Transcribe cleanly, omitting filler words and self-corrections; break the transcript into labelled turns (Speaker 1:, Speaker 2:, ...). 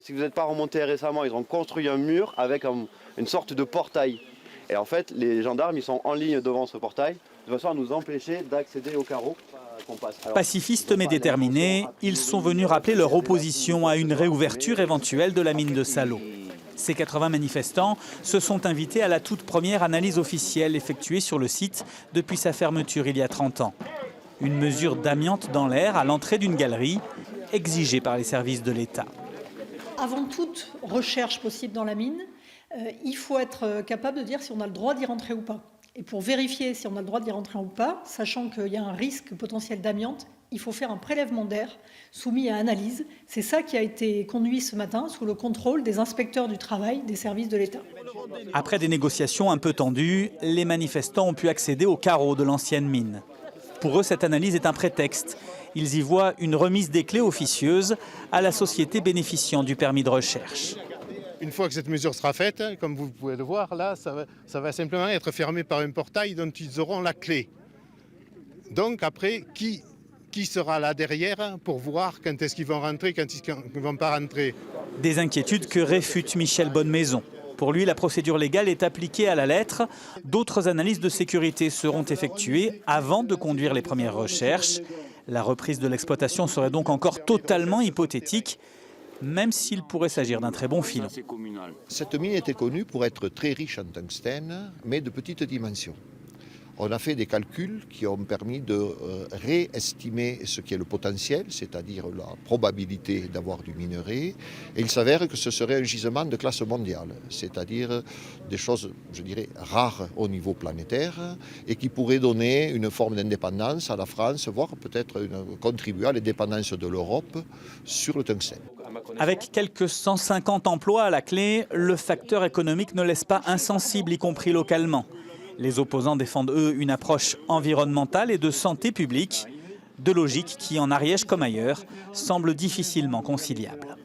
Speaker 1: Si vous n'êtes pas remonté récemment, ils ont construit un mur avec une sorte de portail. Et en fait, les gendarmes, ils sont en ligne devant ce portail, de façon à nous empêcher d'accéder au carreau qu'on passe.
Speaker 2: Pacifistes mais déterminés, ils sont venus rappeler leur opposition à une réouverture éventuelle de la mine de Salo. Ces 80 manifestants se sont invités à la toute première analyse officielle effectuée sur le site depuis sa fermeture il y a 30 ans. Une mesure d'amiante dans l'air à l'entrée d'une galerie, exigée par les services de l'État.
Speaker 3: Avant toute recherche possible dans la mine, il faut être capable de dire si on a le droit d'y rentrer ou pas. Et pour vérifier si on a le droit d'y rentrer ou pas, sachant qu'il y a un risque potentiel d'amiante, il faut faire un prélèvement d'air soumis à analyse. C'est ça qui a été conduit ce matin sous le contrôle des inspecteurs du travail des services de l'État.
Speaker 2: Après des négociations un peu tendues, les manifestants ont pu accéder au carreau de l'ancienne mine. Pour eux, cette analyse est un prétexte. Ils y voient une remise des clés officieuse à la société bénéficiant du permis de recherche.
Speaker 4: Une fois que cette mesure sera faite, comme vous pouvez le voir, là, ça va simplement être fermé par un portail dont ils auront la clé. Donc après, qui sera là derrière pour voir quand est-ce qu'ils vont rentrer, quand ils ne vont pas rentrer?
Speaker 2: Des inquiétudes que réfute Michel Bonnemaison. Pour lui, la procédure légale est appliquée à la lettre. D'autres analyses de sécurité seront effectuées avant de conduire les premières recherches. La reprise de l'exploitation serait donc encore totalement hypothétique, même s'il pourrait s'agir d'un très bon filon.
Speaker 5: Cette mine était connue pour être très riche en tungstène, mais de petite dimension. On a fait des calculs qui ont permis de réestimer ce qui est le potentiel, c'est-à-dire la probabilité d'avoir du minerai. Et il s'avère que ce serait un gisement de classe mondiale, c'est-à-dire des choses, je dirais, rares au niveau planétaire et qui pourraient donner une forme d'indépendance à la France, voire peut-être contribuer à l'indépendance de l'Europe sur le tungstène.
Speaker 2: Avec quelques 150 emplois à la clé, le facteur économique ne laisse pas insensible, y compris localement. Les opposants défendent, eux, une approche environnementale et de santé publique, deux logiques qui, en Ariège comme ailleurs, semblent difficilement conciliables.